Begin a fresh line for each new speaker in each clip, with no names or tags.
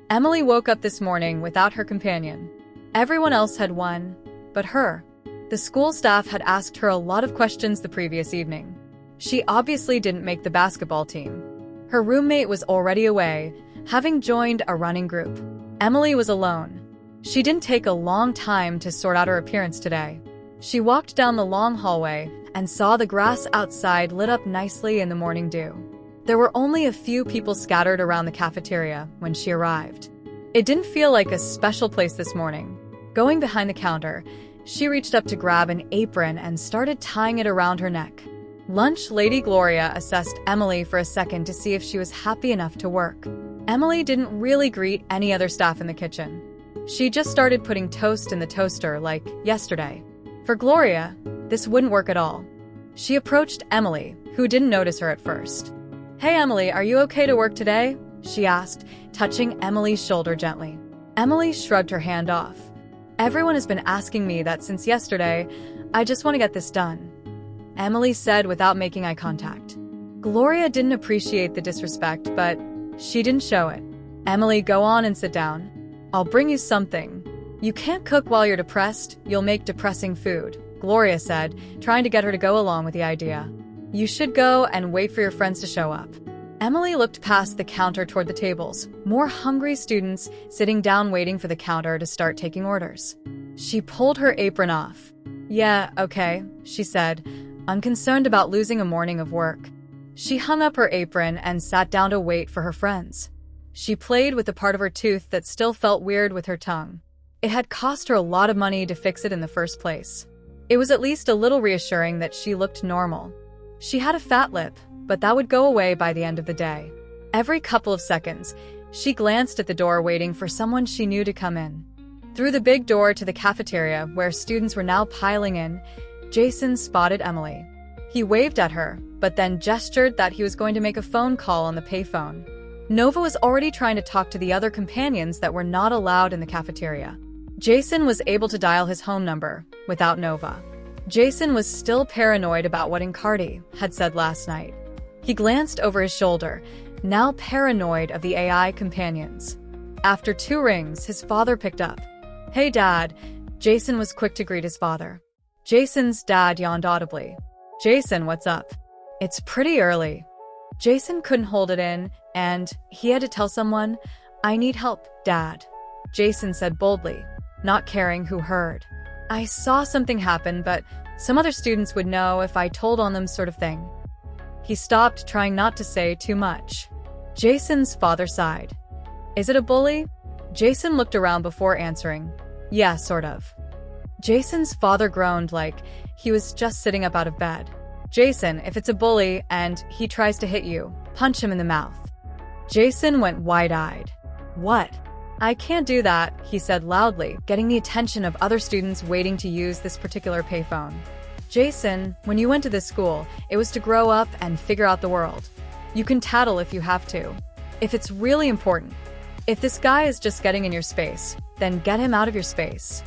Emily woke up this morning without her companion. Everyone else had one, but her. The school staff had asked her a lot of questions the previous evening. She obviously didn't make the basketball team. Her roommate was already away, having joined a running group. Emily was alone. She didn't take a long time to sort out her appearance today. She walked down the long hallway and saw the grass outside lit up nicely in the morning dew. There were only a few people scattered around the cafeteria when she arrived. It didn't feel like a special place this morning. Going behind the counter, she reached up to grab an apron and started tying it around her neck. Lunch Lady Gloria assessed Emily for a second to see if she was happy enough to work. Emily didn't really greet any other staff in the kitchen. She just started putting toast in the toaster like yesterday. For Gloria, this wouldn't work at all. She approached Emily, who didn't notice her at first. "Hey Emily, are you okay to work today?" she asked, touching Emily's shoulder gently. Emily shrugged her hand off. "Everyone has been asking me that since yesterday. I just want to get this done," Emily said without making eye contact. Gloria didn't appreciate the disrespect, but she didn't show it. "Emily, go on and sit down. I'll bring you something. You can't cook while you're depressed, you'll make depressing food," Gloria said, trying to get her to go along with the idea. "You should go and wait for your friends to show up." Emily looked past the counter toward the tables, more hungry students sitting down waiting for the counter to start taking orders. She pulled her apron off. "Yeah, okay," she said, unconcerned about losing a morning of work. She hung up her apron and sat down to wait for her friends. She played with the part of her tooth that still felt weird with her tongue. It had cost her a lot of money to fix it in the first place. It was at least a little reassuring that she looked normal. She had a fat lip, but that would go away by the end of the day. Every couple of seconds, she glanced at the door waiting for someone she knew to come in. Through the big door to the cafeteria, where students were now piling in, Jason spotted Emily. He waved at her, but then gestured that he was going to make a phone call on the payphone. Nova was already trying to talk to the other companions that were not allowed in the cafeteria. Jason was able to dial his home number without Nova. Jason was still paranoid about what Encardi had said last night. He glanced over his shoulder, now paranoid of the AI companions. After 2 rings, his father picked up. "Hey, Dad." Jason was quick to greet his father. Jason's dad yawned audibly. "Jason, what's up?" "It's pretty early." Jason couldn't hold it in, and he had to tell someone, "I need help, Dad," Jason said boldly, not caring who heard. "I saw something happen, but some other students would know if I told on them, sort of thing." He stopped, trying not to say too much. Jason's father sighed. "Is it a bully?" Jason looked around before answering. "Yeah, sort of." Jason's father groaned like he was just sitting up out of bed. "Jason, if it's a bully and he tries to hit you, punch him in the mouth." Jason went wide-eyed. "What?" "I can't do that," he said loudly, getting the attention of other students waiting to use this particular payphone. "Jason, when you went to this school, it was to grow up and figure out the world. You can tattle if you have to. If it's really important. If this guy is just getting in your space, then get him out of your space."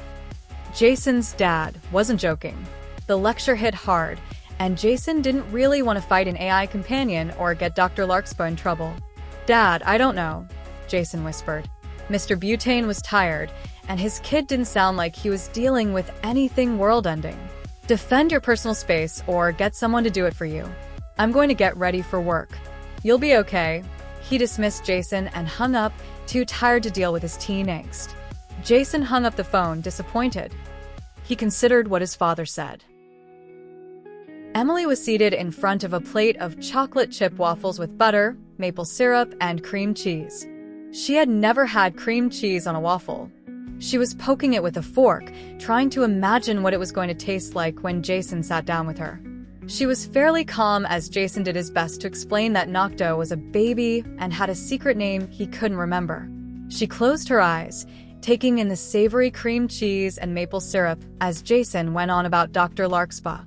Jason's dad wasn't joking. The lecture hit hard, and Jason didn't really want to fight an AI companion or get Dr. Larkspur in trouble. "Dad, I don't know," Jason whispered. Mr. Butane was tired, and his kid didn't sound like he was dealing with anything world-ending. "Defend your personal space or get someone to do it for you. I'm going to get ready for work. You'll be okay." He dismissed Jason and hung up, too tired to deal with his teen angst. Jason hung up the phone, disappointed. He considered what his father said. Emily was seated in front of a plate of chocolate chip waffles with butter, maple syrup, and cream cheese. She had never had cream cheese on a waffle. She was poking it with a fork, trying to imagine what it was going to taste like when Jason sat down with her. She was fairly calm as Jason did his best to explain that Nocto was a baby and had a secret name he couldn't remember. She closed her eyes, taking in the savory cream cheese and maple syrup as Jason went on about Dr. Larkspur.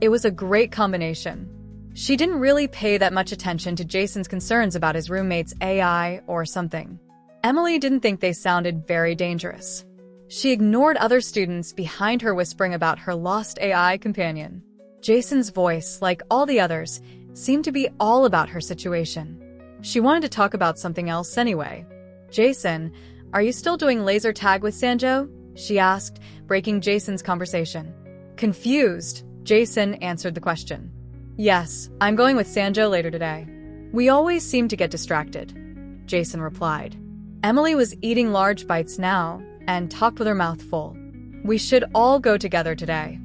It was a great combination. She didn't really pay that much attention to Jason's concerns about his roommate's AI or something. Emily didn't think they sounded very dangerous. She ignored other students behind her whispering about her lost AI companion. Jason's voice, like all the others, seemed to be all about her situation. She wanted to talk about something else anyway. Jason, are you still doing laser tag with Sanjo? She asked, breaking Jason's conversation. Confused, Jason answered the question. Yes, I'm going with Sanjo later today. We always seem to get distracted, Jason replied. Emily was eating large bites now and talked with her mouth full. We should all go together today.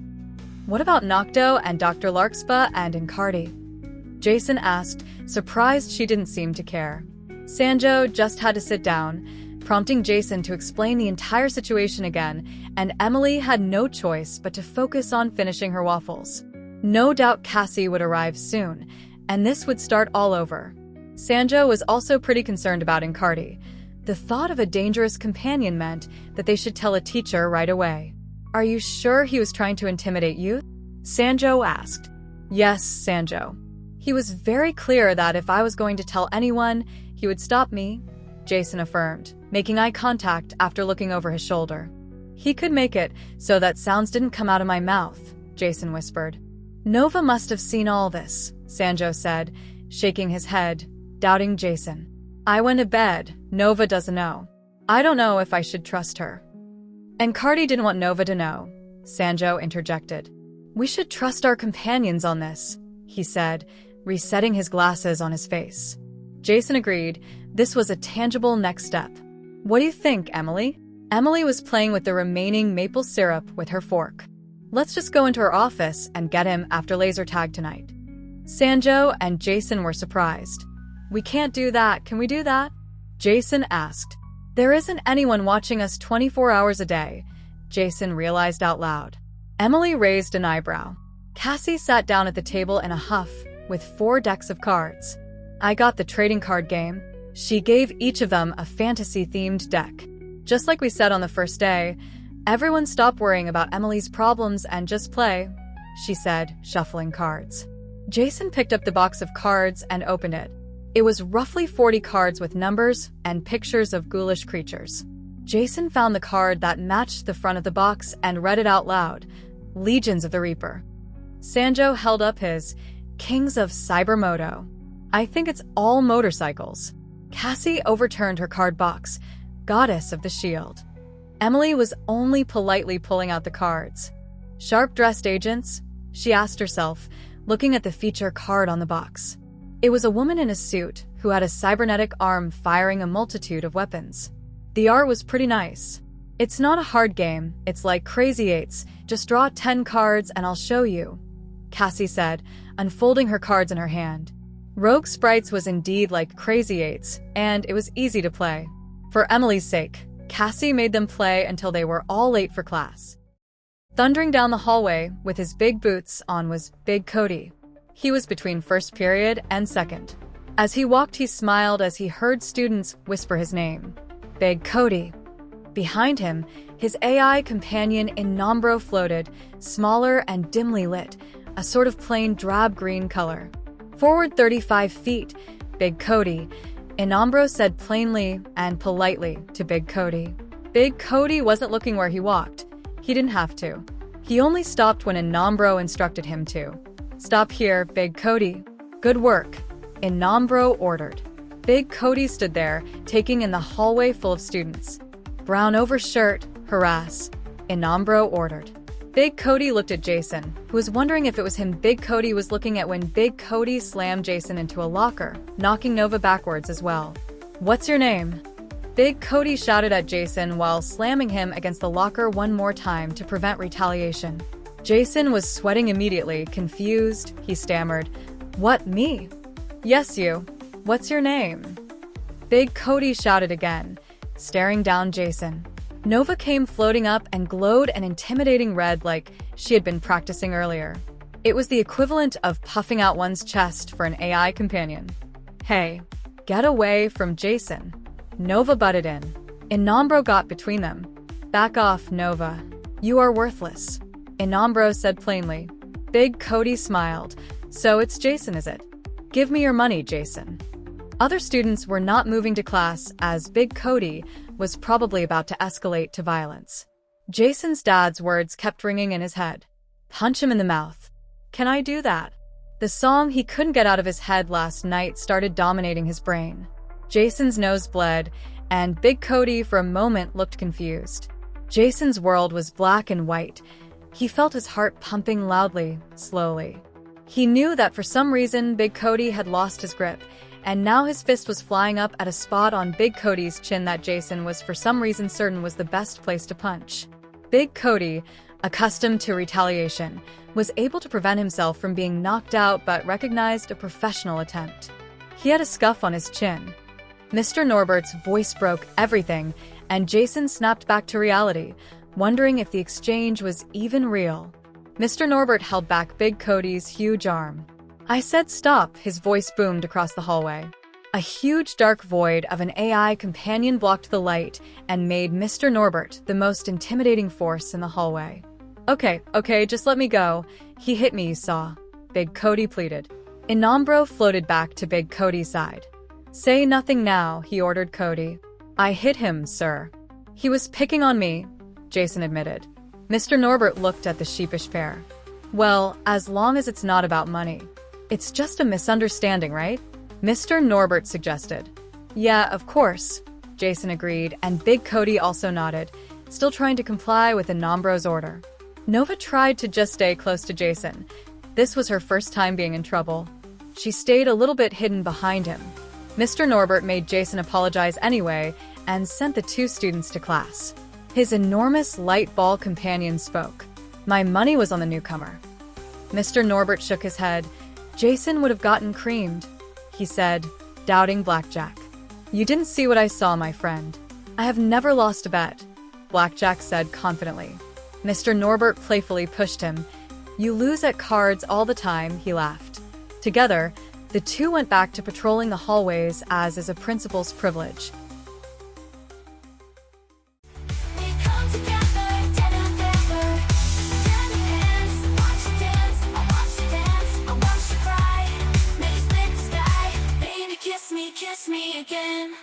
What about Nocto and Dr. Larkspur and Encardi? Jason asked, surprised she didn't seem to care. Sanjo just had to sit down, prompting Jason to explain the entire situation again, and Emily had no choice but to focus on finishing her waffles. No doubt Cassie would arrive soon, and this would start all over. Sanjo was also pretty concerned about Encardi. The thought of a dangerous companion meant that they should tell a teacher right away. Are you sure he was trying to intimidate you? Sanjo asked. Yes, Sanjo. He was very clear that if I was going to tell anyone, he would stop me, Jason affirmed, making eye contact after looking over his shoulder. He could make it so that sounds didn't come out of my mouth, Jason whispered. Nova must have seen all this, Sanjo said, shaking his head, doubting Jason. I went to bed. Nova doesn't know. I don't know if I should trust her. Encardi didn't want Nova to know, Sanjo interjected. We should trust our companions on this, he said, resetting his glasses on his face. Jason agreed. This was a tangible next step. What do you think, Emily? Emily was playing with the remaining maple syrup with her fork. Let's just go into her office and get him after laser tag tonight. Sanjo and Jason were surprised. We can't do that. Can we do that? Jason asked. There isn't anyone watching us 24 hours a day, Jason realized out loud. Emily raised an eyebrow. Cassie sat down at the table in a huff with 4 decks of cards. I got the trading card game. She gave each of them a fantasy-themed deck. Just like we said on the first day, everyone stop worrying about Emily's problems and just play, she said, shuffling cards. Jason picked up the box of cards and opened it. It was roughly 40 cards with numbers and pictures of ghoulish creatures. Jason found the card that matched the front of the box and read it out loud, Legions of the Reaper. Sanjo held up his Kings of Cybermoto. I think it's all motorcycles. Cassie overturned her card box, Goddess of the Shield. Emily was only politely pulling out the cards. Sharp-dressed agents? She asked herself, looking at the feature card on the box. It was a woman in a suit who had a cybernetic arm firing a multitude of weapons. The art was pretty nice. It's not a hard game, it's like Crazy Eights. Just draw 10 cards and I'll show you, Cassie said, unfolding her cards in her hand. Rogue Sprites was indeed like Crazy Eights, and it was easy to play. For Emily's sake, Cassie made them play until they were all late for class. Thundering down the hallway with his big boots on was Big Cody. He was between first period and second. As he walked, he smiled as he heard students whisper his name. Big Cody. Behind him, his AI companion Innombro floated, smaller and dimly lit, a sort of plain drab green color. Forward 35 feet, Big Cody, Innombro said plainly and politely to Big Cody. Big Cody wasn't looking where he walked. He didn't have to. He only stopped when Innombro instructed him to. Stop here, Big Cody. Good work, Innombro ordered. Big Cody stood there, taking in the hallway full of students. Brown overshirt, harass, Innombro ordered. Big Cody looked at Jason, who was wondering if it was him Big Cody was looking at when Big Cody slammed Jason into a locker, knocking Nova backwards as well. What's your name? Big Cody shouted at Jason while slamming him against the locker one more time to prevent retaliation. Jason was sweating immediately, confused. He stammered, What, me? Yes, you. What's your name? Big Cody shouted again, staring down Jason. Nova came floating up and glowed an intimidating red like she had been practicing earlier. It was the equivalent of puffing out one's chest for an AI companion. Hey, get away from Jason. Nova butted in. Innombro got between them. Back off, Nova. You are worthless, Innombro said plainly. Big Cody smiled. So it's Jason, is it? Give me your money, Jason. Other students were not moving to class as Big Cody was probably about to escalate to violence. Jason's dad's words kept ringing in his head. Punch him in the mouth. Can I do that? The song he couldn't get out of his head last night started dominating his brain. Jason's nose bled, and Big Cody for a moment looked confused. Jason's world was black and white. He felt his heart pumping loudly, slowly. He knew that for some reason Big Cody had lost his grip, and now his fist was flying up at a spot on Big Cody's chin that Jason was for some reason certain was the best place to punch. Big Cody, accustomed to retaliation, was able to prevent himself from being knocked out but recognized a professional attempt. He had a scuff on his chin. Mr. Norbert's voice broke everything, and Jason snapped back to reality, wondering if the exchange was even real. Mr. Norbert held back Big Cody's huge arm. "I said stop," his voice boomed across the hallway. A huge dark void of an AI companion blocked the light and made Mr. Norbert the most intimidating force in the hallway. Okay, just let me go. He hit me, you saw," Big Cody pleaded. Inambro floated back to Big Cody's side. "Say nothing now," he ordered Cody. "I hit him, sir." "He was picking on me," Jason admitted. Mr. Norbert looked at the sheepish pair. "Well, as long as it's not about money. It's just a misunderstanding, right?" Mr. Norbert suggested. "Yeah, of course," Jason agreed, and Big Cody also nodded, still trying to comply with Inambro's order. Nova tried to just stay close to Jason. This was her first time being in trouble. She stayed a little bit hidden behind him. Mr. Norbert made Jason apologize anyway and sent the two students to class. His enormous light ball companion spoke. "My money was on the newcomer." Mr. Norbert shook his head. "Jason would have gotten creamed," he said, doubting Blackjack. "You didn't see what I saw, my friend. I have never lost a bet," Blackjack said confidently. Mr. Norbert playfully pushed him. "You lose at cards all the time," he laughed. Together, the two went back to patrolling the hallways as is a principal's privilege.
Kiss me again.